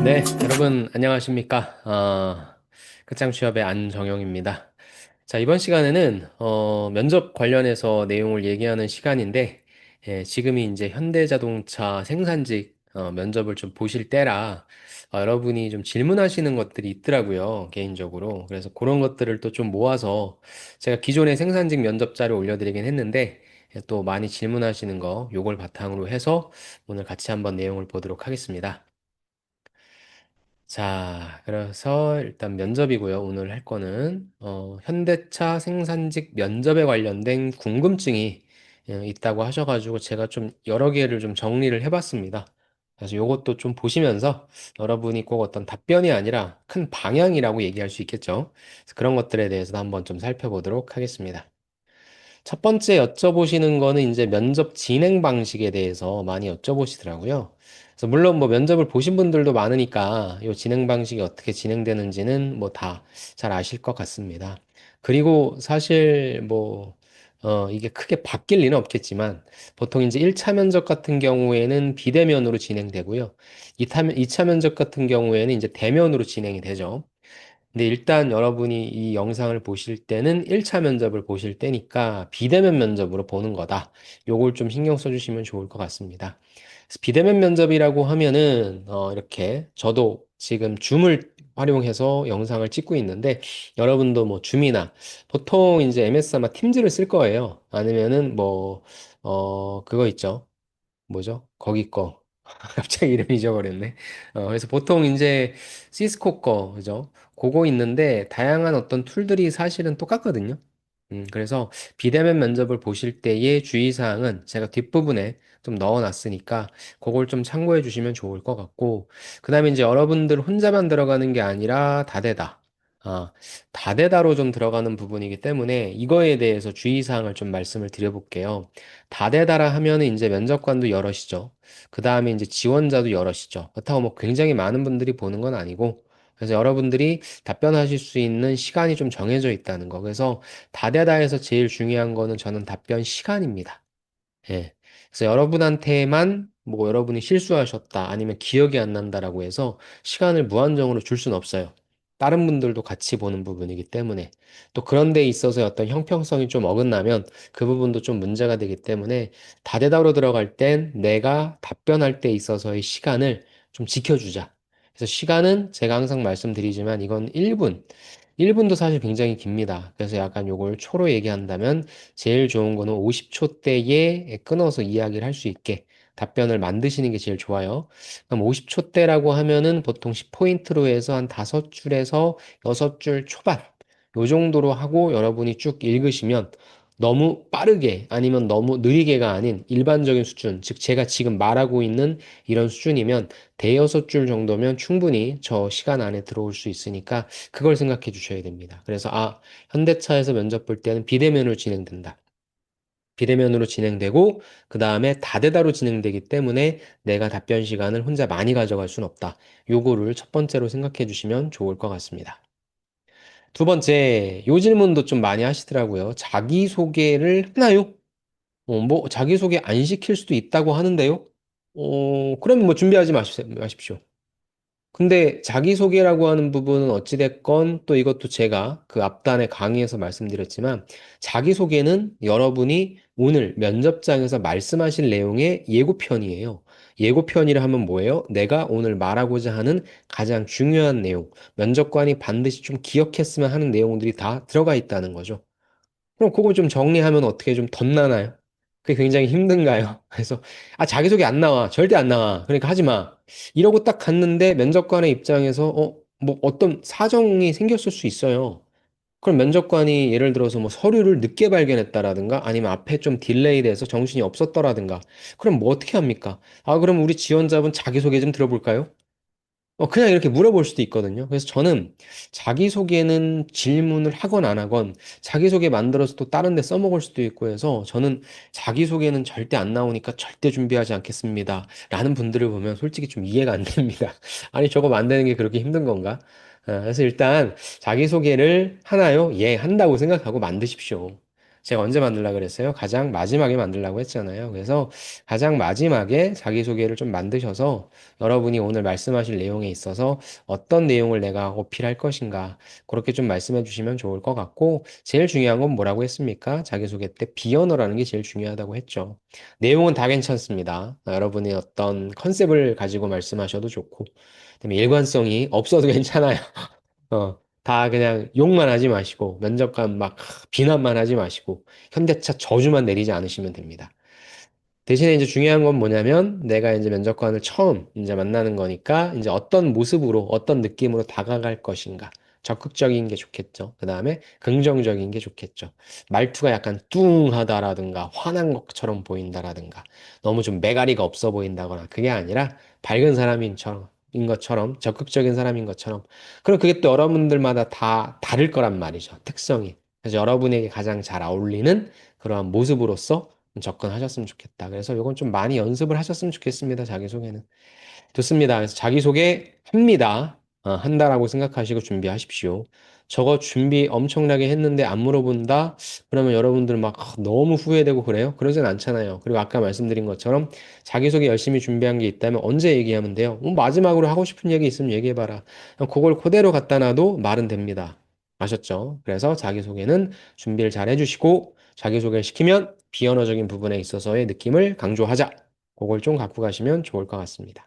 네, 여러분 안녕하십니까? 끝장 취업의 안정영입니다. 자, 이번 시간에는 면접 관련해서 내용을 얘기하는 시간인데, 지금이 이제 현대자동차 생산직 면접을 좀 보실 때라 여러분이 좀 질문하시는 것들이 있더라고요, 개인적으로. 그래서 그런 것들을 또 좀 모아서 제가 기존에 생산직 면접자를 올려드리긴 했는데, 또 많이 질문하시는 거 요걸 바탕으로 해서 오늘 같이 한번 내용을 보도록 하겠습니다. 자, 그래서 일단 면접이고요. 오늘 할 거는 현대차 생산직 면접에 관련된 궁금증이 있다고 하셔가지고 제가 좀 여러 개를 좀 정리를 해봤습니다. 그래서 요것도 좀 보시면서 여러분이 꼭 어떤 답변이 아니라 큰 방향이라고 얘기할 수 있겠죠. 그래서 그런 것들에 대해서 한번 좀 살펴보도록 하겠습니다. 첫 번째 여쭤보시는 거는 이제 면접 진행 방식에 대해서 많이 여쭤보시더라고요. 그래서 물론 뭐 면접을 보신 분들도 많으니까 이 진행 방식이 어떻게 진행되는지는 뭐 다 잘 아실 것 같습니다. 그리고 사실 뭐, 이게 크게 바뀔 리는 없겠지만 보통 이제 1차 면접 같은 경우에는 비대면으로 진행되고요. 2차 면접 같은 경우에는 이제 대면으로 진행이 되죠. 근데 일단 여러분이 이 영상을 보실 때는 1차 면접을 보실 때니까 비대면 면접으로 보는 거다. 요걸 좀 신경 써주시면 좋을 것 같습니다. 그래서 비대면 면접이라고 하면은 이렇게 저도 지금 줌을 활용해서 영상을 찍고 있는데 여러분도 뭐 줌이나 보통 이제 MS 아마 팀즈를 쓸 거예요. 아니면은 뭐 그거 있죠. 뭐죠? 거기 거. 갑자기 이름 잊어버렸네. 그래서 보통 이제 시스코 거, 그죠? 그거 있는데 다양한 어떤 툴들이 사실은 똑같거든요. 그래서 비대면 면접을 보실 때의 주의사항은 제가 뒷부분에 좀 넣어놨으니까 그걸 좀 참고해 주시면 좋을 것 같고, 그 다음에 이제 여러분들 혼자만 들어가는 게 아니라 다대다. 아, 다대다로 좀 들어가는 부분이기 때문에 이거에 대해서 주의사항을 좀 말씀을 드려볼게요. 다대다라 하면은 이제 면접관도 여럿이죠. 그 다음에 이제 지원자도 여럿이죠. 그렇다고 뭐 굉장히 많은 분들이 보는 건 아니고, 그래서 여러분들이 답변하실 수 있는 시간이 좀 정해져 있다는 거. 그래서 다대다에서 제일 중요한 거는 저는 답변 시간입니다. 예. 그래서 여러분한테만 뭐 여러분이 실수하셨다 아니면 기억이 안 난다라고 해서 시간을 무한정으로 줄 수는 없어요. 다른 분들도 같이 보는 부분이기 때문에 또 그런 데 있어서 어떤 형평성이 좀 어긋나면 그 부분도 좀 문제가 되기 때문에 다대다로 들어갈 땐 내가 답변할 때 있어서의 시간을 좀 지켜주자. 그래서 시간은 제가 항상 말씀드리지만 이건 1분. 1분도 사실 굉장히 깁니다. 그래서 약간 요걸 초로 얘기한다면 제일 좋은 거는 50초대에 끊어서 이야기를 할 수 있게 답변을 만드시는 게 제일 좋아요. 그럼 50초대라고 하면은 보통 10포인트로 해서 한 5줄에서 6줄 초반 요 정도로 하고 여러분이 쭉 읽으시면 너무 빠르게 아니면 너무 느리게가 아닌 일반적인 수준, 즉 제가 지금 말하고 있는 이런 수준이면 대여섯 줄 정도면 충분히 저 시간 안에 들어올 수 있으니까 그걸 생각해 주셔야 됩니다. 그래서 현대차에서 면접 볼 때는 비대면으로 진행된다. 비대면으로 진행되고 그 다음에 다대다로 진행되기 때문에 내가 답변 시간을 혼자 많이 가져갈 수는 없다. 요거를 첫 번째로 생각해 주시면 좋을 것 같습니다. 두 번째, 요 질문도 좀 많이 하시더라고요. 자기소개를 하나요? 뭐 자기소개 안 시킬 수도 있다고 하는데요. 그러면 뭐 준비하지 마십시오. 근데 자기소개라고 하는 부분은 어찌됐건 또 이것도 제가 그 앞단의 강의에서 말씀드렸지만 자기소개는 여러분이 오늘 면접장에서 말씀하실 내용의 예고편이에요. 예고편이라 하면 뭐예요? 내가 오늘 말하고자 하는 가장 중요한 내용, 면접관이 반드시 좀 기억했으면 하는 내용들이 다 들어가 있다는 거죠. 그럼 그거 좀 정리하면 어떻게 좀 덧나나요? 그게 굉장히 힘든가요? 그래서, 자기소개 안 나와. 절대 안 나와. 그러니까 하지 마. 이러고 딱 갔는데 면접관의 입장에서, 뭐 어떤 사정이 생겼을 수 있어요. 그럼 면접관이 예를 들어서 뭐 서류를 늦게 발견했다라든가 아니면 앞에 좀 딜레이 돼서 정신이 없었더라든가. 그럼 뭐 어떻게 합니까? 그럼 우리 지원자분 자기소개 좀 들어볼까요? 그냥 이렇게 물어볼 수도 있거든요. 그래서 저는 자기소개는 질문을 하건 안 하건 자기소개 만들어서 또 다른 데 써먹을 수도 있고 해서 저는 자기소개는 절대 안 나오니까 절대 준비하지 않겠습니다. 라는 분들을 보면 솔직히 좀 이해가 안 됩니다. 아니, 저거 만드는 게 그렇게 힘든 건가? 그래서 일단 자기소개를 하나요? 예, 한다고 생각하고 만드십시오. 제가 언제 만들려고 그랬어요? 가장 마지막에 만들려고 했잖아요. 그래서 가장 마지막에 자기소개를 좀 만드셔서 여러분이 오늘 말씀하실 내용에 있어서 어떤 내용을 내가 어필할 것인가, 그렇게 좀 말씀해 주시면 좋을 것 같고, 제일 중요한 건 뭐라고 했습니까? 자기소개 때 비언어라는 게 제일 중요하다고 했죠. 내용은 다 괜찮습니다. 여러분의 어떤 컨셉을 가지고 말씀하셔도 좋고, 그다음에 일관성이 없어도 괜찮아요. 다 그냥 욕만 하지 마시고, 면접관 막 비난만 하지 마시고, 현대차 저주만 내리지 않으시면 됩니다. 대신에 이제 중요한 건 뭐냐면, 내가 이제 면접관을 처음 이제 만나는 거니까, 이제 어떤 모습으로, 어떤 느낌으로 다가갈 것인가. 적극적인 게 좋겠죠. 그 다음에 긍정적인 게 좋겠죠. 말투가 약간 뚱하다라든가, 화난 것처럼 보인다라든가, 너무 좀 매가리가 없어 보인다거나, 그게 아니라 밝은 인 것처럼, 적극적인 사람인 것처럼, 그럼 그게 또 여러분들마다 다 다를 거란 말이죠. 특성이. 그래서 여러분에게 가장 잘 어울리는 그러한 모습으로서 접근하셨으면 좋겠다. 그래서 이건 좀 많이 연습을 하셨으면 좋겠습니다. 자기소개는. 좋습니다. 그래서 자기소개 합니다. 한다라고 생각하시고 준비하십시오. 저거 준비 엄청나게 했는데 안 물어본다? 그러면 여러분들 막 너무 후회되고 그래요? 그러진 않잖아요. 그리고 아까 말씀드린 것처럼 자기소개 열심히 준비한 게 있다면 언제 얘기하면 돼요? 마지막으로 하고 싶은 얘기 있으면 얘기해봐라. 그걸 그대로 갖다 놔도 말은 됩니다. 아셨죠? 그래서 자기소개는 준비를 잘 해주시고 자기소개를 시키면 비언어적인 부분에 있어서의 느낌을 강조하자. 그걸 좀 갖고 가시면 좋을 것 같습니다.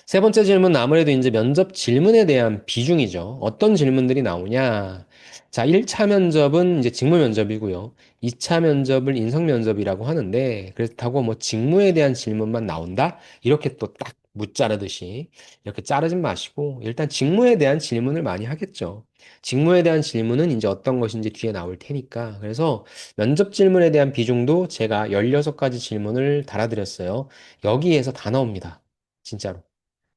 세 번째 질문은 아무래도 이제 면접 질문에 대한 비중이죠. 어떤 질문들이 나오냐? 자, 1차 면접은 이제 직무 면접이고요. 2차 면접을 인성 면접이라고 하는데, 그렇다고 뭐 직무에 대한 질문만 나온다? 이렇게 또 딱 무자르듯이 이렇게 자르진 마시고, 일단 직무에 대한 질문을 많이 하겠죠. 직무에 대한 질문은 이제 어떤 것인지 뒤에 나올 테니까. 그래서 면접 질문에 대한 비중도 제가 16가지 질문을 달아드렸어요. 여기에서 다 나옵니다. 진짜로.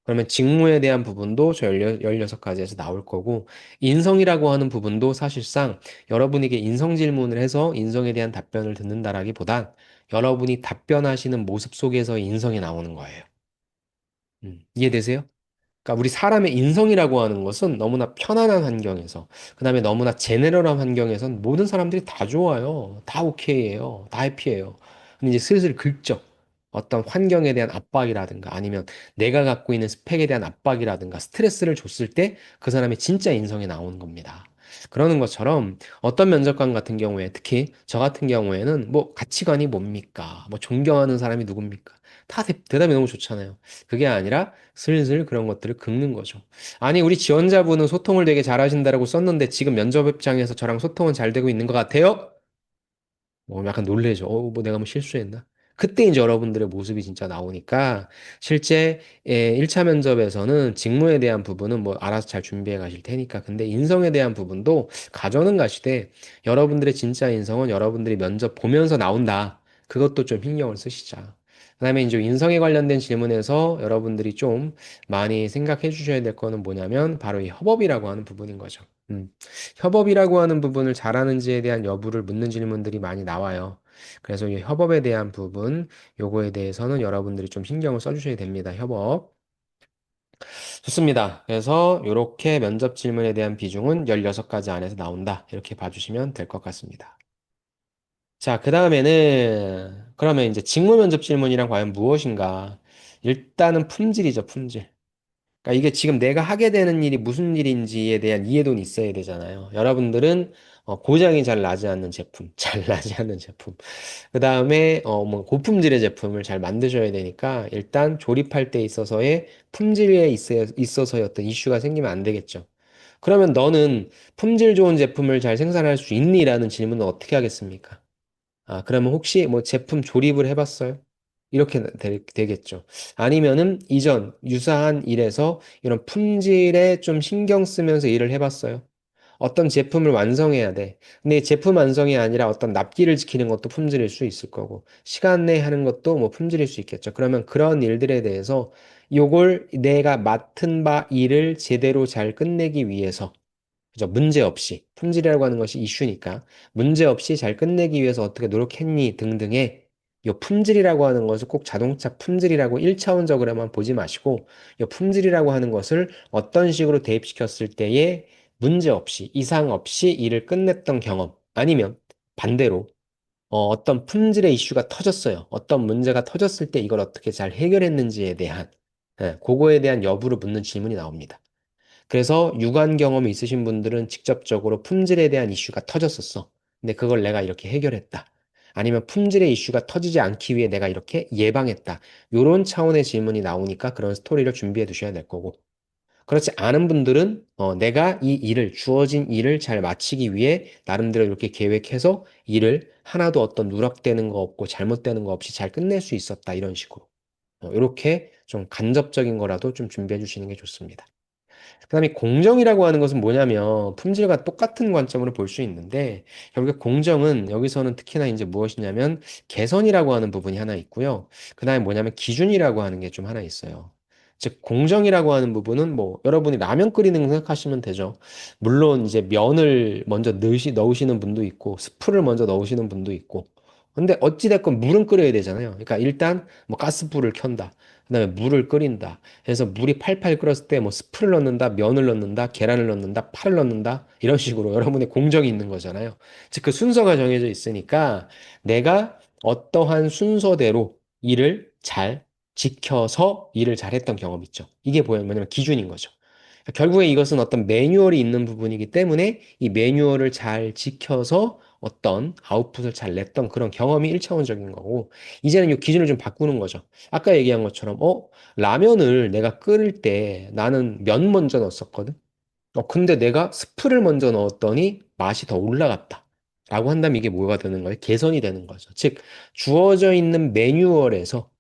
그러면 직무에 대한 부분도 저 16가지에서 나올 거고, 인성이라고 하는 부분도 사실상 여러분에게 인성 질문을 해서 인성에 대한 답변을 듣는다라기보단 여러분이 답변하시는 모습 속에서 인성이 나오는 거예요. 이해되세요? 그러니까 우리 사람의 인성이라고 하는 것은 너무나 편안한 환경에서, 그 다음에 너무나 제네럴한 환경에선 모든 사람들이 다 좋아요. 다 오케이예요. 다 해피해요. 근데 이제 슬슬 긁죠. 어떤 환경에 대한 압박이라든가 아니면 내가 갖고 있는 스펙에 대한 압박이라든가 스트레스를 줬을 때 그 사람의 진짜 인성이 나오는 겁니다. 그러는 것처럼 어떤 면접관 같은 경우에 특히 저 같은 경우에는 뭐 가치관이 뭡니까? 뭐 존경하는 사람이 누굽니까? 다 대답이 너무 좋잖아요. 그게 아니라 슬슬 그런 것들을 긁는 거죠. 아니, 우리 지원자분은 소통을 되게 잘하신다라고 썼는데 지금 면접 입장에서 저랑 소통은 잘 되고 있는 것 같아요? 뭐 약간 놀래죠. 뭐 내가 뭐 실수했나? 그때 이제 여러분들의 모습이 진짜 나오니까 실제 1차 면접에서는 직무에 대한 부분은 뭐 알아서 잘 준비해 가실 테니까 근데 인성에 대한 부분도 가져는 가시되 여러분들의 진짜 인성은 여러분들이 면접 보면서 나온다. 그것도 좀 신경을 쓰시자. 그다음에 이제 인성에 관련된 질문에서 여러분들이 좀 많이 생각해 주셔야 될 거는 뭐냐면 바로 이 협업이라고 하는 부분인 거죠. 협업이라고 하는 부분을 잘하는지에 대한 여부를 묻는 질문들이 많이 나와요. 그래서 이 협업에 대한 부분, 요거에 대해서는 여러분들이 좀 신경을 써주셔야 됩니다. 협업. 좋습니다. 그래서 이렇게 면접 질문에 대한 비중은 16가지 안에서 나온다. 이렇게 봐주시면 될 것 같습니다. 자, 그 다음에는 그러면 이제 직무 면접 질문이란 과연 무엇인가? 일단은 품질이죠, 품질. 그러니까 이게 지금 내가 하게 되는 일이 무슨 일인지에 대한 이해도는 있어야 되잖아요. 여러분들은 고장이 잘 나지 않는 제품, 잘 나지 않는 제품. 그 다음에 뭐 고품질의 제품을 잘 만드셔야 되니까 일단 조립할 때 있어서의 품질에 있어서의 어떤 이슈가 생기면 안 되겠죠. 그러면 너는 품질 좋은 제품을 잘 생산할 수 있니? 라는 질문은 어떻게 하겠습니까? 그러면 혹시 뭐 제품 조립을 해봤어요? 이렇게 되겠죠. 아니면은 이전 유사한 일에서 이런 품질에 좀 신경 쓰면서 일을 해봤어요. 어떤 제품을 완성해야 돼. 근데 제품 완성이 아니라 어떤 납기를 지키는 것도 품질일 수 있을 거고, 시간 내에 하는 것도 뭐 품질일 수 있겠죠. 그러면 그런 일들에 대해서 요걸 내가 맡은 바 일을 제대로 잘 끝내기 위해서 그죠? 문제 없이. 품질이라고 하는 것이 이슈니까. 문제 없이 잘 끝내기 위해서 어떻게 노력했니? 등등의 요 품질이라고 하는 것을 꼭 자동차 품질이라고 1차원적으로만 보지 마시고, 요 품질이라고 하는 것을 어떤 식으로 대입시켰을 때에 문제 없이, 이상 없이 일을 끝냈던 경험. 아니면 반대로 어떤 품질의 이슈가 터졌어요. 어떤 문제가 터졌을 때 이걸 어떻게 잘 해결했는지에 대한 그거에 대한 여부를 묻는 질문이 나옵니다. 그래서 유관 경험이 있으신 분들은 직접적으로 품질에 대한 이슈가 터졌었어. 근데 그걸 내가 이렇게 해결했다. 아니면 품질의 이슈가 터지지 않기 위해 내가 이렇게 예방했다. 이런 차원의 질문이 나오니까 그런 스토리를 준비해 두셔야 될 거고. 그렇지 않은 분들은 내가 이 일을 주어진 일을 잘 마치기 위해 나름대로 이렇게 계획해서 일을 하나도 어떤 누락되는 거 없고 잘못되는 거 없이 잘 끝낼 수 있었다. 이런 식으로. 이렇게 좀 간접적인 거라도 좀 준비해 주시는 게 좋습니다. 그다음에 공정이라고 하는 것은 뭐냐면 품질과 똑같은 관점으로 볼 수 있는데 결국 공정은 여기서는 특히나 이제 무엇이냐면 개선이라고 하는 부분이 하나 있고요. 그다음에 뭐냐면 기준이라고 하는 게 좀 하나 있어요. 즉 공정이라고 하는 부분은 뭐 여러분이 라면 끓이는 거 생각하시면 되죠. 물론 이제 면을 먼저 넣으시는 분도 있고 스프를 먼저 넣으시는 분도 있고 근데 어찌됐건 물은 끓여야 되잖아요. 그러니까 일단 뭐 가스불을 켠다. 그다음에 물을 끓인다. 그래서 물이 팔팔 끓었을 때 뭐 스프를 넣는다, 면을 넣는다, 계란을 넣는다, 파를 넣는다 이런 식으로 여러분의 공정이 있는 거잖아요. 즉 그 순서가 정해져 있으니까 내가 어떠한 순서대로 일을 잘 지켜서 일을 잘했던 경험 있죠. 이게 뭐냐면 기준인 거죠. 결국에 이것은 어떤 매뉴얼이 있는 부분이기 때문에 이 매뉴얼을 잘 지켜서 어떤 아웃풋을 잘 냈던 그런 경험이 1차원적인 거고 이제는 이 기준을 좀 바꾸는 거죠. 아까 얘기한 것처럼 라면을 내가 끓일 때 나는 면 먼저 넣었었거든. 근데 내가 스프를 먼저 넣었더니 맛이 더 올라갔다. 라고 한다면 이게 뭐가 되는 거예요? 개선이 되는 거죠. 즉 주어져 있는 매뉴얼에서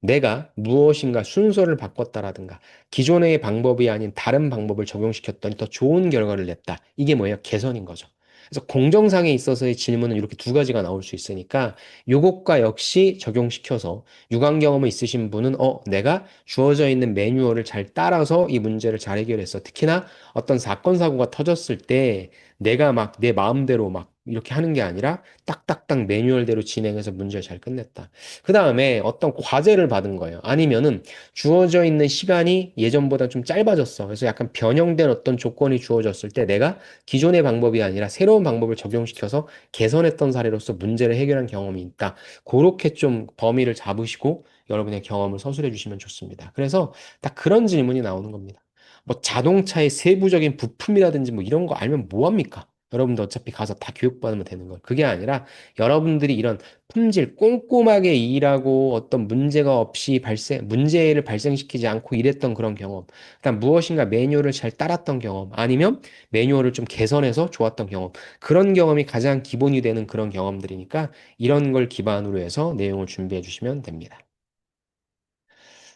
내가 무엇인가 순서를 바꿨다라든가 기존의 방법이 아닌 다른 방법을 적용시켰더니 더 좋은 결과를 냈다. 이게 뭐예요? 개선인 거죠. 그래서 공정상에 있어서의 질문은 이렇게 두 가지가 나올 수 있으니까 요것과 역시 적용시켜서 유관 경험이 있으신 분은 내가 주어져 있는 매뉴얼을 잘 따라서 이 문제를 잘 해결했어. 특히나 어떤 사건 사고가 터졌을 때 내가 막 내 마음대로 막 이렇게 하는 게 아니라 딱딱딱 매뉴얼대로 진행해서 문제를 잘 끝냈다. 그 다음에 어떤 과제를 받은 거예요. 아니면은 주어져 있는 시간이 예전보다 좀 짧아졌어. 그래서 약간 변형된 어떤 조건이 주어졌을 때 내가 기존의 방법이 아니라 새로운 방법을 적용시켜서 개선했던 사례로서 문제를 해결한 경험이 있다. 그렇게 좀 범위를 잡으시고 여러분의 경험을 서술해 주시면 좋습니다. 그래서 딱 그런 질문이 나오는 겁니다. 뭐 자동차의 세부적인 부품이라든지 뭐 이런 거 알면 뭐 합니까? 여러분도 어차피 가서 다 교육받으면 되는 거예요. 그게 아니라 여러분들이 이런 품질 꼼꼼하게 일하고 어떤 문제가 없이 문제를 발생시키지 않고 일했던 그런 경험. 그다음 무엇인가 매뉴얼을 잘 따랐던 경험. 아니면 매뉴얼을 좀 개선해서 좋았던 경험. 그런 경험이 가장 기본이 되는 그런 경험들이니까 이런 걸 기반으로 해서 내용을 준비해 주시면 됩니다.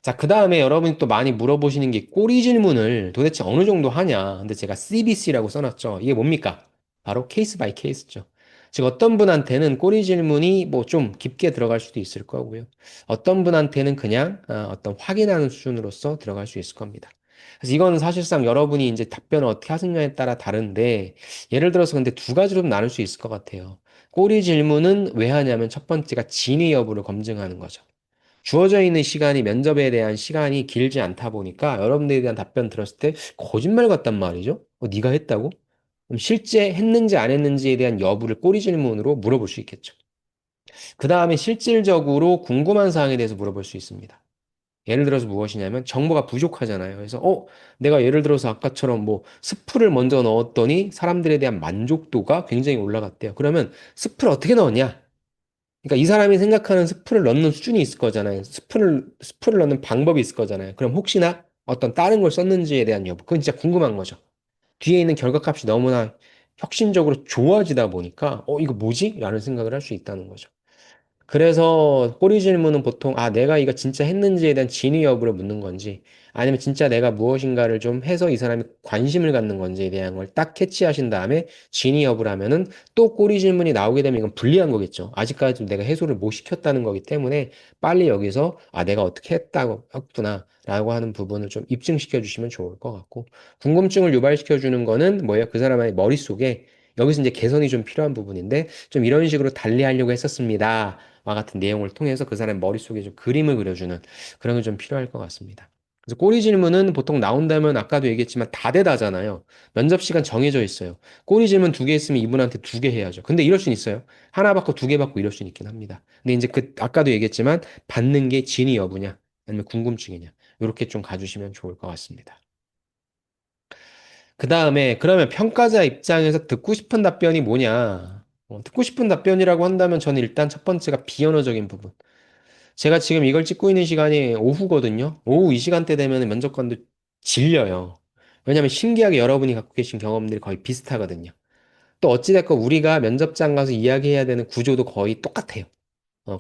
자, 그 다음에 여러분이 또 많이 물어보시는 게 꼬리 질문을 도대체 어느 정도 하냐. 근데 제가 CBC라고 써놨죠. 이게 뭡니까? 바로 케이스 바이 케이스죠. 즉, 어떤 분한테는 꼬리 질문이 뭐 좀 깊게 들어갈 수도 있을 거고요. 어떤 분한테는 그냥 어떤 확인하는 수준으로서 들어갈 수 있을 겁니다. 그래서 이건 사실상 여러분이 이제 답변을 어떻게 하느냐에 따라 다른데, 예를 들어서 근데 두 가지로 나눌 수 있을 것 같아요. 꼬리 질문은 왜 하냐면 첫 번째가 진위 여부를 검증하는 거죠. 주어져 있는 시간이 면접에 대한 시간이 길지 않다 보니까 여러분들에 대한 답변 들었을 때 거짓말 같단 말이죠. 네가 했다고? 그럼 실제 했는지 안 했는지에 대한 여부를 꼬리 질문으로 물어볼 수 있겠죠. 그 다음에 실질적으로 궁금한 사항에 대해서 물어볼 수 있습니다. 예를 들어서 무엇이냐면 정보가 부족하잖아요. 그래서 내가 예를 들어서 아까처럼 뭐 스프를 먼저 넣었더니 사람들에 대한 만족도가 굉장히 올라갔대요. 그러면 스프를 어떻게 넣었냐? 그러니까 이 사람이 생각하는 스프를 넣는 수준이 있을 거잖아요. 스프를 넣는 방법이 있을 거잖아요. 그럼 혹시나 어떤 다른 걸 썼는지에 대한 여부, 그건 진짜 궁금한 거죠. 뒤에 있는 결과값이 너무나 혁신적으로 좋아지다 보니까, 이거 뭐지? 라는 생각을 할 수 있다는 거죠. 그래서 꼬리 질문은 보통 내가 이거 진짜 했는지에 대한 진위 여부를 묻는 건지 아니면 진짜 내가 무엇인가를 좀 해서 이 사람이 관심을 갖는 건지에 대한 걸 딱 캐치하신 다음에 진위 여부라면은 또 꼬리 질문이 나오게 되면 이건 불리한 거겠죠. 아직까지 내가 해소를 못 시켰다는 거기 때문에 빨리 여기서 내가 어떻게 했다고 했구나 라고 하는 부분을 좀 입증시켜 주시면 좋을 것 같고 궁금증을 유발시켜 주는 거는 뭐예요? 그 사람의 머릿속에 여기서 이제 개선이 좀 필요한 부분인데 좀 이런 식으로 달리하려고 했었습니다. 와 같은 내용을 통해서 그 사람 머릿속에 좀 그림을 그려주는 그런 게 좀 필요할 것 같습니다. 그래서 꼬리 질문은 보통 나온다면 아까도 얘기했지만 다 대다잖아요. 면접 시간 정해져 있어요. 꼬리 질문 두 개 있으면 이분한테 두 개 해야죠. 근데 이럴 수는 있어요. 하나 받고 두 개 받고 이럴 수는 있긴 합니다. 근데 이제 아까도 얘기했지만 받는 게 진위 여부냐, 아니면 궁금증이냐. 이렇게 좀 가주시면 좋을 것 같습니다. 그 다음에 그러면 평가자 입장에서 듣고 싶은 답변이 뭐냐? 듣고 싶은 답변이라고 한다면 저는 일단 첫 번째가 비언어적인 부분. 제가 지금 이걸 찍고 있는 시간이 오후거든요. 오후 이 시간대 되면 면접관도 질려요. 왜냐면 신기하게 여러분이 갖고 계신 경험들이 거의 비슷하거든요. 또 어찌됐건 우리가 면접장 가서 이야기해야 되는 구조도 거의 똑같아요.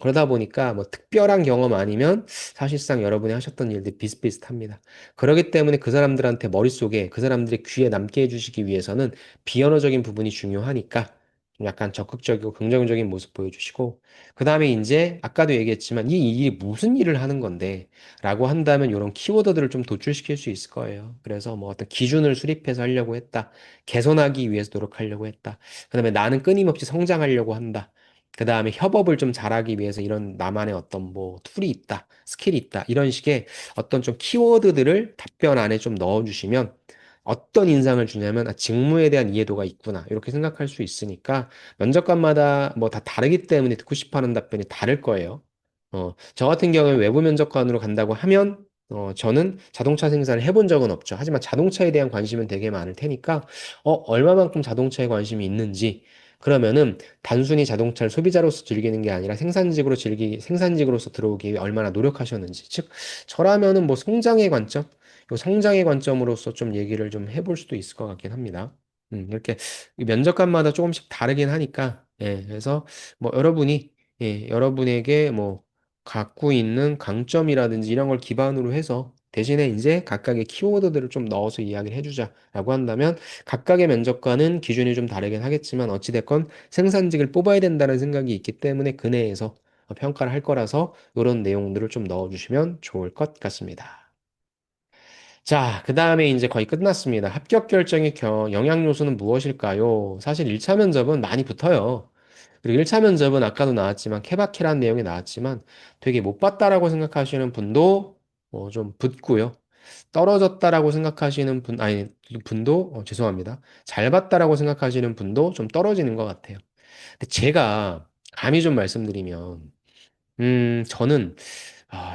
그러다 보니까 뭐 특별한 경험 아니면 사실상 여러분이 하셨던 일들이 비슷비슷합니다. 그렇기 때문에 그 사람들한테 머릿속에 그 사람들의 귀에 남게 해주시기 위해서는 비언어적인 부분이 중요하니까 좀 약간 적극적이고 긍정적인 모습 보여주시고 그 다음에 이제 아까도 얘기했지만 이 일이 무슨 일을 하는 건데 라고 한다면 이런 키워드들을 좀 도출시킬 수 있을 거예요. 그래서 뭐 어떤 기준을 수립해서 하려고 했다. 개선하기 위해서 노력하려고 했다. 그 다음에 나는 끊임없이 성장하려고 한다. 그 다음에 협업을 좀 잘하기 위해서 이런 나만의 어떤 뭐 툴이 있다, 스킬이 있다, 이런 식의 어떤 좀 키워드들을 답변 안에 좀 넣어주시면 어떤 인상을 주냐면 아, 직무에 대한 이해도가 있구나 이렇게 생각할 수 있으니까 면접관마다 뭐 다 다르기 때문에 듣고 싶어하는 답변이 다를 거예요. 저 같은 경우에 외부 면접관으로 간다고 하면 저는 자동차 생산을 해본 적은 없죠. 하지만 자동차에 대한 관심은 되게 많을 테니까 얼마만큼 자동차에 관심이 있는지 그러면은 단순히 자동차를 소비자로서 즐기는 게 아니라 생산직으로서 들어오기 위해 얼마나 노력하셨는지. 즉, 저라면은 뭐 성장의 관점, 요 성장의 관점으로서 좀 얘기를 좀 해볼 수도 있을 것 같긴 합니다. 이렇게 이 면접관마다 조금씩 다르긴 하니까, 예, 그래서 뭐 여러분이, 예, 여러분에게 뭐 갖고 있는 강점이라든지 이런 걸 기반으로 해서 대신에 이제 각각의 키워드들을 좀 넣어서 이야기를 해주자라고 한다면 각각의 면접관은 기준이 좀 다르긴 하겠지만 어찌됐건 생산직을 뽑아야 된다는 생각이 있기 때문에 그 내에서 평가를 할 거라서 이런 내용들을 좀 넣어주시면 좋을 것 같습니다. 자, 그 다음에 이제 거의 끝났습니다. 합격 결정의 영향 요소는 무엇일까요? 사실 1차 면접은 많이 붙어요. 그리고 1차 면접은 아까도 나왔지만 케바케라는 내용이 나왔지만 되게 못 봤다라고 생각하시는 분도 좀 붙고요. 떨어졌다라고 생각하시는 분도, 죄송합니다. 잘 봤다라고 생각하시는 분도 좀 떨어지는 것 같아요. 근데 제가 감히 좀 말씀드리면, 저는,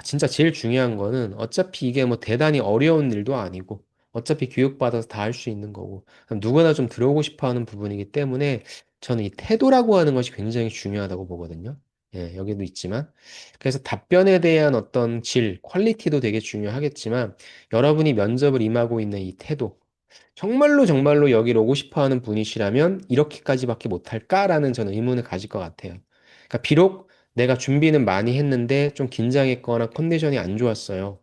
진짜 제일 중요한 거는 어차피 이게 뭐 대단히 어려운 일도 아니고, 어차피 교육받아서 다 할 수 있는 거고, 그럼 누구나 좀 들어오고 싶어 하는 부분이기 때문에 저는 이 태도라고 하는 것이 굉장히 중요하다고 보거든요. 예, 여기도 있지만. 그래서 답변에 대한 어떤 질, 퀄리티도 되게 중요하겠지만, 여러분이 면접을 임하고 있는 이 태도, 정말로 정말로 여기로 오고 싶어 하는 분이시라면 이렇게까지밖에 못할까라는 저는 의문을 가질 것 같아요. 그러니까 비록 내가 준비는 많이 했는데 좀 긴장했거나 컨디션이 안 좋았어요.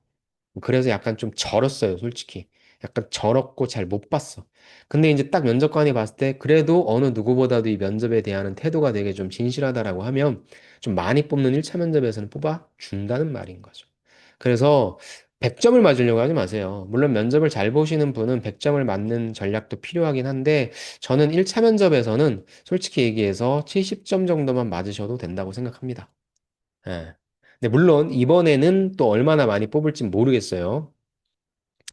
그래서 약간 좀 절었어요, 솔직히. 약간 절었고 잘 못 봤어. 근데 이제 딱 면접관이 봤을 때 그래도 어느 누구보다도 이 면접에 대한 태도가 되게 좀 진실하다라고 하면 좀 많이 뽑는 1차 면접에서는 뽑아준다는 말인 거죠. 그래서 100점을 맞으려고 하지 마세요. 물론 면접을 잘 보시는 분은 100점을 맞는 전략도 필요하긴 한데 저는 1차 면접에서는 솔직히 얘기해서 70점 정도만 맞으셔도 된다고 생각합니다. 예. 근데 물론 이번에는 또 얼마나 많이 뽑을지 모르겠어요.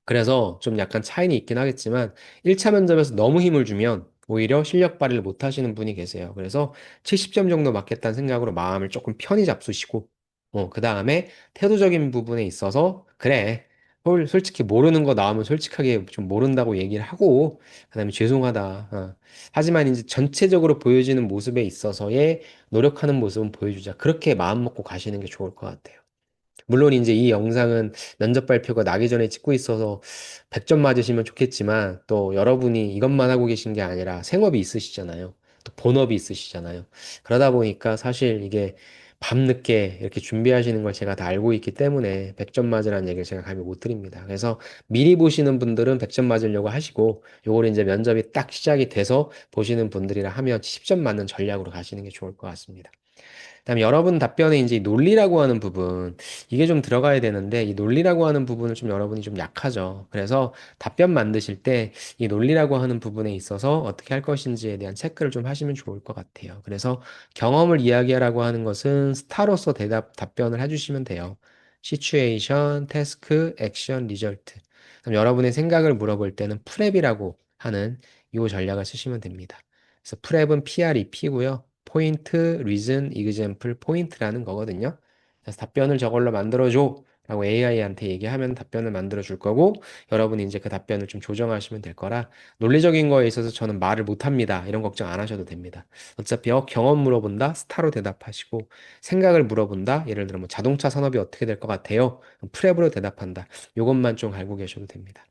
그래서 좀 약간 차이는 있긴 하겠지만 1차 면접에서 너무 힘을 주면 오히려 실력 발휘를 못 하시는 분이 계세요. 그래서 70점 정도 맞겠다는 생각으로 마음을 조금 편히 잡수시고 그 다음에 태도적인 부분에 있어서 그래 솔직히 모르는 거 나오면 솔직하게 좀 모른다고 얘기를 하고 그다음에 죄송하다. 하지만 이제 전체적으로 보여지는 모습에 있어서의 노력하는 모습은 보여주자. 그렇게 마음 먹고 가시는 게 좋을 것 같아요. 물론 이제 이 영상은 면접 발표가 나기 전에 찍고 있어서 100점 맞으시면 좋겠지만 또 여러분이 이것만 하고 계신 게 아니라 생업이 있으시잖아요. 또 본업이 있으시잖아요. 그러다 보니까 사실 이게 밤늦게 이렇게 준비하시는 걸 제가 다 알고 있기 때문에 100점 맞으라는 얘기를 제가 감히 못 드립니다. 그래서 미리 보시는 분들은 100점 맞으려고 하시고 요거를 이제 면접이 딱 시작이 돼서 보시는 분들이라 하면 10점 맞는 전략으로 가시는 게 좋을 것 같습니다. 그다음에 여러분 답변에 이제 이 논리라고 하는 부분 이게 좀 들어가야 되는데 이 논리라고 하는 부분을 좀 여러분이 좀 약하죠. 그래서 답변 만드실 때 이 논리라고 하는 부분에 있어서 어떻게 할 것인지에 대한 체크를 좀 하시면 좋을 것 같아요. 그래서 경험을 이야기하라고 하는 것은 스타로서 답변을 해주시면 돼요. 시츄에이션, 태스크, 액션, 리절트. 그럼 여러분의 생각을 물어볼 때는 프랩이라고 하는 이 전략을 쓰시면 됩니다. 그래서 프랩은 PREP고요. 포인트, 리즌, 이그젬플, 포인트라는 거거든요. 그래서 답변을 저걸로 만들어줘 라고 AI한테 얘기하면 답변을 만들어 줄 거고 여러분이 이제 그 답변을 좀 조정하시면 될 거라 논리적인 거에 있어서 저는 말을 못 합니다. 이런 걱정 안 하셔도 됩니다. 어차피 경험 물어본다, 스타로 대답하시고 생각을 물어본다, 예를 들어 뭐 자동차 산업이 어떻게 될 것 같아요? 프랩으로 대답한다. 요것만 좀 알고 계셔도 됩니다.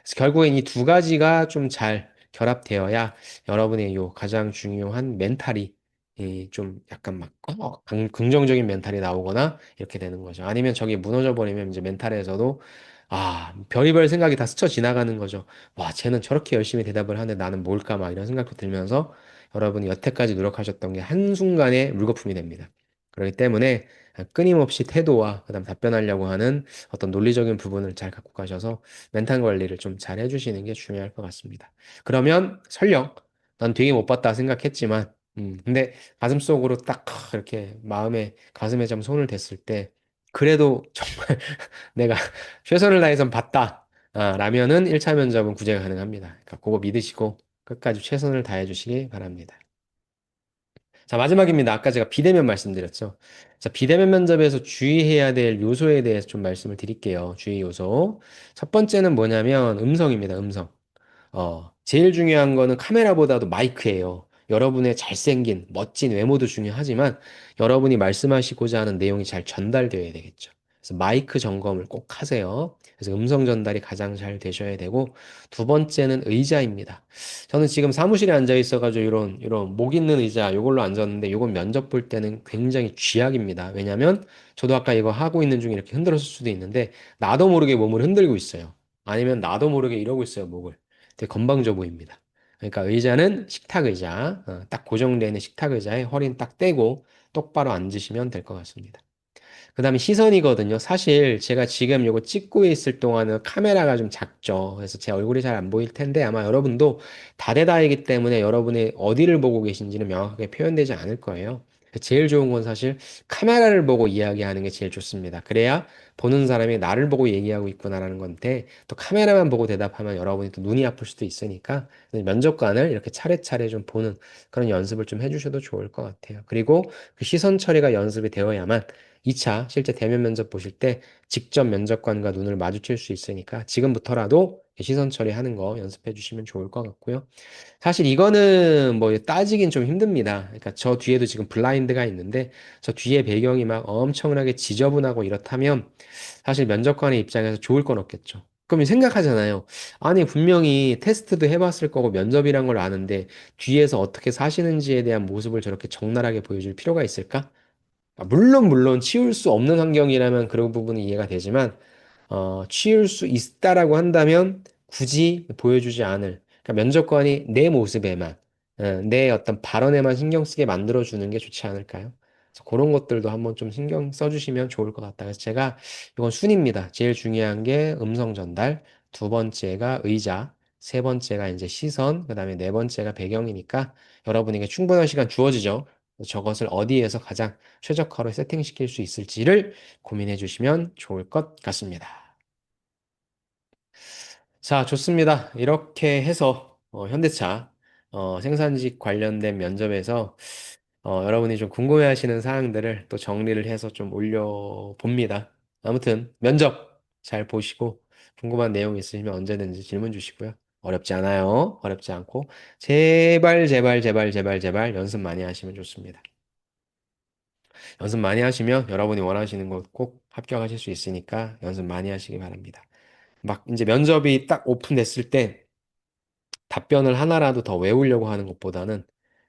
그래서 결국엔 이 두 가지가 좀 잘 결합되어야 여러분의 요 가장 중요한 멘탈이 좀 약간 막 긍정적인 멘탈이 나오거나 이렇게 되는 거죠. 아니면 저기 무너져 버리면 이제 멘탈에서도 별의별 생각이 다 스쳐 지나가는 거죠. 와, 쟤는 저렇게 열심히 대답을 하는데 나는 뭘까 막 이런 생각도 들면서 여러분이 여태까지 노력하셨던 게 한순간에 물거품이 됩니다. 그렇기 때문에 끊임없이 태도와 그다음 답변하려고 하는 어떤 논리적인 부분을 잘 갖고 가셔서 멘탈 관리를 좀 잘 해주시는 게 중요할 것 같습니다. 그러면 설령 난 되게 못 봤다 생각했지만, 근데 가슴속으로 딱 이렇게 마음에 가슴에 좀 손을 댔을 때 그래도 정말 내가 최선을 다해서 봤다. 라면은 1차 면접은 구제가 가능합니다. 그러니까 그거 믿으시고 끝까지 최선을 다해 주시기 바랍니다. 자, 마지막입니다. 아까 제가 비대면 말씀드렸죠. 자, 비대면 면접에서 주의해야 될 요소에 대해서 좀 말씀을 드릴게요. 주의 요소. 첫 번째는 뭐냐면 음성입니다. 음성. 제일 중요한 거는 카메라보다도 마이크예요. 여러분의 잘생긴, 멋진 외모도 중요하지만 여러분이 말씀하시고자 하는 내용이 잘 전달되어야 되겠죠. 그래서 마이크 점검을 꼭 하세요. 그래서 음성 전달이 가장 잘 되셔야 되고, 두 번째는 의자입니다. 저는 지금 사무실에 앉아 있어가지고 이런 목 있는 의자 요걸로 앉았는데 요건 면접 볼 때는 굉장히 쥐약입니다. 왜냐면 저도 아까 이거 하고 있는 중에 이렇게 흔들었을 수도 있는데 나도 모르게 몸을 흔들고 있어요. 아니면 나도 모르게 이러고 있어요, 목을. 되게 건방져 보입니다. 그러니까 의자는 식탁 의자, 딱 고정되어 있는 식탁 의자에 허리는 딱 떼고 똑바로 앉으시면 될 것 같습니다. 그 다음에 시선이거든요. 사실 제가 지금 이거 찍고 있을 동안은 카메라가 좀 작죠. 그래서 제 얼굴이 잘 안 보일 텐데 아마 여러분도 다대다이기 때문에 여러분이 어디를 보고 계신지는 명확하게 표현되지 않을 거예요. 제일 좋은 건 사실 카메라를 보고 이야기하는 게 제일 좋습니다. 그래야 보는 사람이 나를 보고 얘기하고 있구나라는 건데 또 카메라만 보고 대답하면 여러분이 또 눈이 아플 수도 있으니까 면접관을 이렇게 차례차례 좀 보는 그런 연습을 좀 해주셔도 좋을 것 같아요. 그리고 그 시선 처리가 연습이 되어야만 2차 실제 대면 면접 보실 때 직접 면접관과 눈을 마주칠 수 있으니까 지금부터라도 시선 처리하는 거 연습해 주시면 좋을 것 같고요. 사실 이거는 뭐 따지긴 좀 힘듭니다. 그러니까 저 뒤에도 지금 블라인드가 있는데 저 뒤에 배경이 막 엄청나게 지저분하고 이렇다면 사실 면접관의 입장에서 좋을 건 없겠죠. 그럼 생각하잖아요. 아니, 분명히 테스트도 해봤을 거고 면접이란 걸 아는데 뒤에서 어떻게 사시는지에 대한 모습을 저렇게 적나라하게 보여줄 필요가 있을까? 물론 치울 수 없는 환경이라면 그런 부분이 이해가 되지만 치울 수 있다라고 한다면 굳이 보여주지 않을 그러니까 면접관이 내 모습에만 내 어떤 발언에만 신경 쓰게 만들어주는 게 좋지 않을까요? 그래서 그런 것들도 한번 좀 신경 써주시면 좋을 것 같다. 그래서 제가 이건 순입니다. 제일 중요한 게 음성 전달, 두 번째가 의자, 세 번째가 이제 시선, 그 다음에 네 번째가 배경이니까 여러분에게 충분한 시간 주어지죠. 저것을 어디에서 가장 최적화로 세팅시킬 수 있을지를 고민해 주시면 좋을 것 같습니다. 자, 좋습니다. 이렇게 해서 현대차 생산직 관련된 면접에서 여러분이 좀 궁금해하시는 사항들을 또 정리를 해서 좀 올려봅니다. 아무튼 면접 잘 보시고 궁금한 내용 있으시면 언제든지 질문 주시고요. 어렵지 않아요. 어렵지 않고 제발 제발 제발 제발 제발 연습 많이 하시면 좋습니다. 연습 많이 하시면 여러분이 원하시는 곳 꼭 합격하실 수 있으니까 연습 많이 하시기 바랍니다. 막 이제 면접이 딱 오픈됐을 때 답변을 하나라도 더 외우려고 하는 것보다는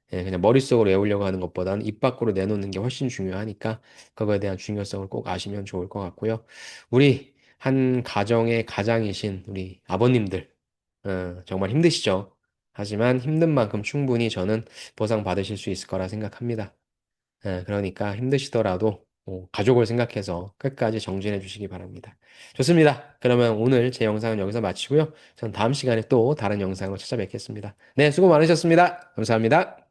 그냥 머릿속으로 외우려고 하는 것보다는 입 밖으로 내놓는 게 훨씬 중요하니까 그거에 대한 중요성을 꼭 아시면 좋을 것 같고요. 우리 한 가정의 가장이신 우리 아버님들 정말 힘드시죠? 하지만 힘든 만큼 충분히 저는 보상받으실 수 있을 거라 생각합니다. 그러니까 힘드시더라도 가족을 생각해서 끝까지 정진해 주시기 바랍니다. 좋습니다. 그러면 오늘 제 영상은 여기서 마치고요. 전 다음 시간에 또 다른 영상으로 찾아뵙겠습니다. 네, 수고 많으셨습니다. 감사합니다.